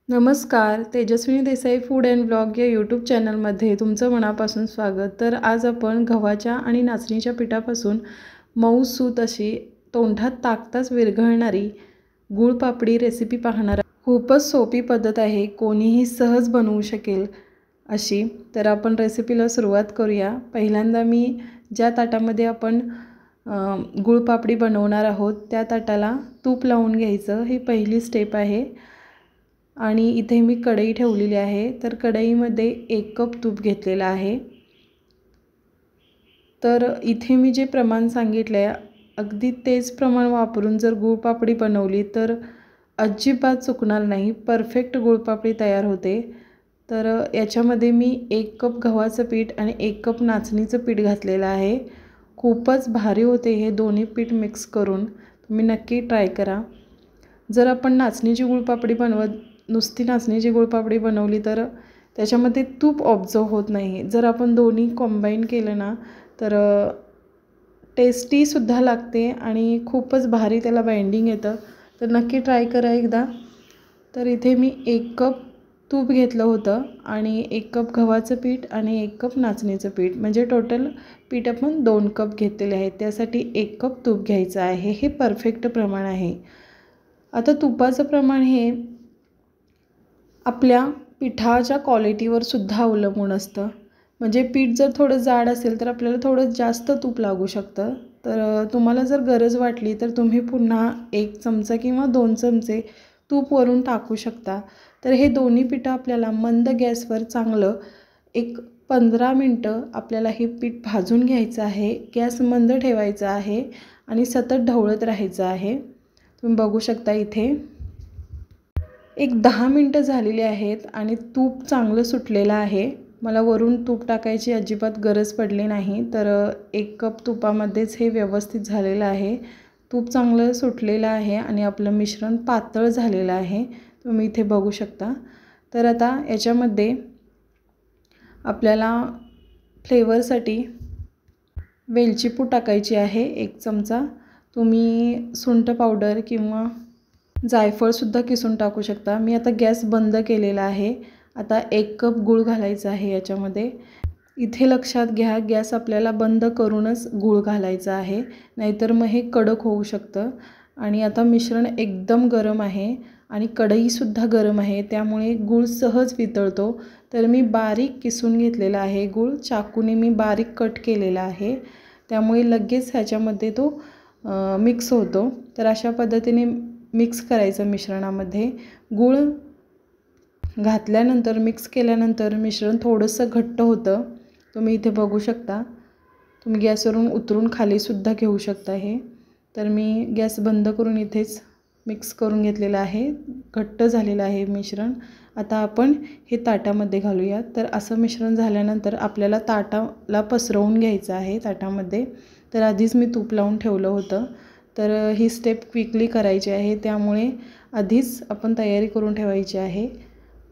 नमस्कार, Tejaswini Desai food and blog या YouTube चॅनलमध्ये तुमचं मनापासून स्वागत। तर आज आपण गव्हाच्या आणि नाचणीच्या पिठापासून मऊसूत अशी तोंडात टाकताच विरघळणारी गुळपापडी रेसिपी पाहणार आहोत। खूपच सोपी पद्धत आहे, कोणीही सहज बनवू शकेल अशी। तर आपण रेसिपीला सुरुवात करूया। पहिल्यांदा मी ज्या ताटामध्ये आपण गुळपापडी बनवणार आहोत त्या ताटाला तूप लावून घ्यायचं, ही पहिली स्टेप आहे। आणि इथे मी कढई ठेवलेली आहे, तर कढईमध्ये 1 कप तूप घेतलेला आहे। तर इथे मी जे प्रमाण सांगितलं आहे अगदी तेच प्रमाण वापरून जर गुळपापडी बनवली तर अजिबात चुकणार नाही, परफेक्ट गुळपापडी तयार होते। तर याच्यामध्ये मी 1 कप गव्हाचं पीठ आणि 1 कप नाचणीचं पीठ घातलेलं आहे। खूपच भारी होते हे दोन्ही पीठ मिक्स करून, तुम्ही नक्की ट्राय करा। जर आपण नाचणीची गुळपापडी नुसती नाचणीची गुळपापडी बनवली तर त्याच्यामध्ये तूप ऑब्झर्व होत नाही। जर आपण दोन्ही कॉम्बाईन केलं ना तर टेस्टीसुद्धा लागते आणि खूपच भारी त्याला बाइंडिंग येतं। तर नक्की ट्राय करा एकदा। तर इथे मी 1 कप तूप घेतलं होतं आणि 1 कप गव्हाचं पीठ आणि 1 कप नाचणीचं पीठ, म्हणजे टोटल पीठ आपण 2 कप घेतलेले आहे। त्यासाठी 1 कप तूप घ्यायचं आहे, हे परफेक्ट प्रमाण आहे। आता तुपाचं प्रमाण हे आपल्या पिठाच्या क्वालिटीवर सुद्धा अवलंबून असतं। म्हणजे पीठ जर थोडं जाड असेल तर आपल्याला थोडं जास्त तूप लागू शकतं। तर तुम्हाला जर गरज वाटली तर तुम्ही पुन्हा 1 चमचा किंवा 2 चमचे तूप वरून टाकू शकता। तर हे दोन्ही पिठं आपल्याला मंद गॅसवर चांगलं एक 15 मिनटं आपल्याला हे पीठ भाजून घ्यायचं आहे। गॅस मंद ठेवायचा आहे आणि सतत ढवळत राहायचं आहे। तुम्ही बघू शकता इथे एक 10 मिनटं झालेली आहेत आणि तूप चांगलं सुटलेलं आहे। मला वरून तूप टाकायची अजिबात गरज पडली नाही, तर 1 कप तुपामध्येच हे व्यवस्थित झालेलं आहे। तूप चांगलं सुटलेलं आहे आणि आपलं मिश्रण पातळ झालेलं आहे, तुम्ही इथे बघू शकता। तर आता याच्यामध्ये आपल्याला फ्लेवरसाठी वेलची पूड टाकायची आहे 1 चमचा। तुम्ही सुंठ पावडर किंवा जायफळसुद्धा किसून टाकू शकता। मी आता गॅस बंद केलेला आहे। आता 1 कप गूळ घालायचा आहे याच्यामध्ये। इथे लक्षात घ्या, गॅस आपल्याला बंद करूनच गूळ घालायचा आहे, नाहीतर मग हे कडक होऊ शकतं। आणि आता मिश्रण एकदम गरम आहे आणि कढईसुद्धा गरम आहे, त्यामुळे गूळ सहज वितळतो। तर मी बारीक किसून घेतलेला आहे गूळ, चाकूने मी बारीक कट केलेला आहे, त्यामुळे लगेच ह्याच्यामध्ये तो मिक्स होतो। तर अशा पद्धतीने मिक्स करायचं मिश्रणामध्ये। गूळ घातल्यानंतर मिक्स केल्यानंतर मिश्रण थोडंसं घट्ट होतं, तुम्ही इथे बघू शकता। तुम्ही गॅसवरून उतरून खालीसुद्धा घेऊ शकता हे। तर मी गॅस बंद करून इथेच मिक्स करून घेतलेलं आहे, घट्ट झालेलं आहे मिश्रण। आता आपण हे ताटामध्ये घालूया। तर असं मिश्रण झाल्यानंतर आपल्याला ताटाला पसरवून घ्यायचं आहे ताटामध्ये। तर आधीच मी तूप लावून ठेवलं होतं, तर ही स्टेप क्विकली करायची आहे, त्यामुळे आधीच आपण तयारी करून ठेवायची आहे।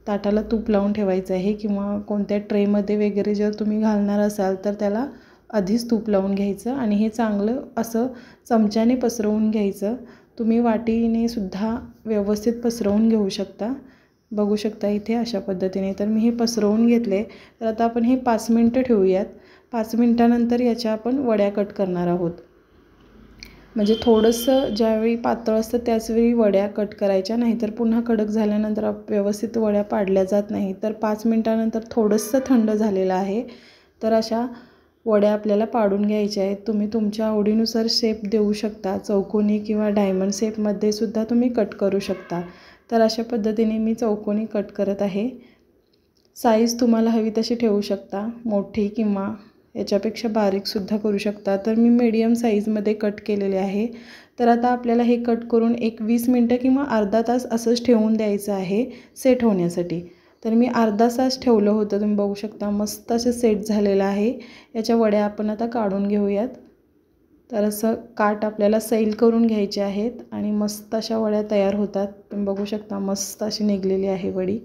ताटाला तूप लावून ठेवायचं आहे किंवा कोणत्या ट्रेमध्ये वगैरे जर तुम्ही घालणार असाल तर त्याला आधीच तूप लावून घ्यायचं आणि हे चांगलं असं चमच्याने पसरवून घ्यायचं। तुम्ही वाटीने सुद्धा व्यवस्थित पसरवून घेऊ शकता, बघू शकता इथे अशा पद्धतीने। तर मी हे पसरवून घेतले। तर आता आपण हे 5 मिनटं ठेवूयात। 5 मिनटानंतर याच्या आपण वड्या कट करणार आहोत। म्हणजे थोडंसं ज्यावेळी पातळ असतं त्याचवेळी वड्या कट करायच्या, नाहीतर पुन्हा कडक झाल्यानंतर व्यवस्थित वड्या पाडल्या जात नाही। तर 5 मिनटानंतर थोडंसं थंड झालेलं आहे, तर अशा वड्या आपल्याला पाडून घ्यायच्या आहेत। तुम्ही तुमच्या आवडीनुसार शेप देऊ शकता, चौकोनी किंवा डायमंड शेपमध्ये सुद्धा तुम्ही कट करू शकता। तर अशा पद्धतीने मी चौकोनी कट करत आहे। साईज तुम्हाला हवी तशी ठेवू शकता, मोठी किंवा याच्यापेक्षा बारीकसुद्धा करू शकता। तर मी मीडियम साईजमध्ये कट केलेले आहे। तर आता आपल्याला हे कट करून एक 20 मिनटं किंवा अर्धा तास असंच ठेवून द्यायचं आहे सेट होण्यासाठी। तर मी अर्धा तास ठेवलं होतं, तुम्ही बघू शकता मस्त असं सेट झालेलं आहे। याच्या वड्या आपण आता काढून घेऊयात। तर असं काठ आपल्याला सैल करून घ्यायचे आहेत आणि मस्त अशा वड्या तयार होतात। तुम्ही बघू शकता मस्त अशी निघलेली आहे वडी,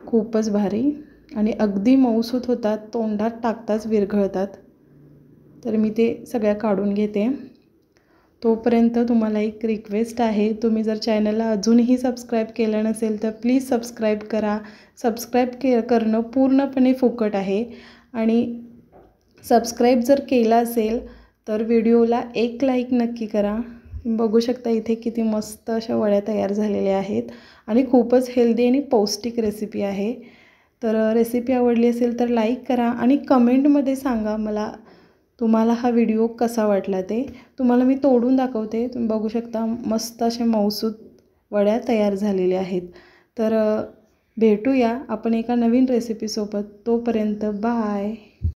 खूपच भारी आणि अगदी मऊसूत होतात, तोंडात टाकताच विरघळतात। तर मी ते सगळ्या काढून घेते। तोपर्यंत तुम्हाला एक रिक्वेस्ट आहे, तुम्ही जर चॅनलला अजूनही सबस्क्राईब केलं नसेल तर प्लीज सबस्क्राईब करा. सबस्क्राईब करणं पूर्णपणे फुकट आहे आणि सबस्क्राईब जर केला असेल तर व्हिडिओला एक लाईक नक्की करा. बघू शकता इथे किती मस्त अशा वड्या तयार झालेल्या आहेत आणि खूपच हेल्दी आणि पौष्टिक रेसिपी आहे. तर रेसिपी आवडली असेल तर लाईक करा आणि कमेंटमध्ये सांगा मला तुम्हाला हा व्हिडिओ कसा वाटला ते. तुम्हाला मी तोडून दाखवते. तुम्ही बघू शकता मस्त अशा मऊसूत वड्या तयार झालेल्या आहेत. तर भेटूया आपण एका नवीन रेसिपीसोबत. तोपर्यंत बाय.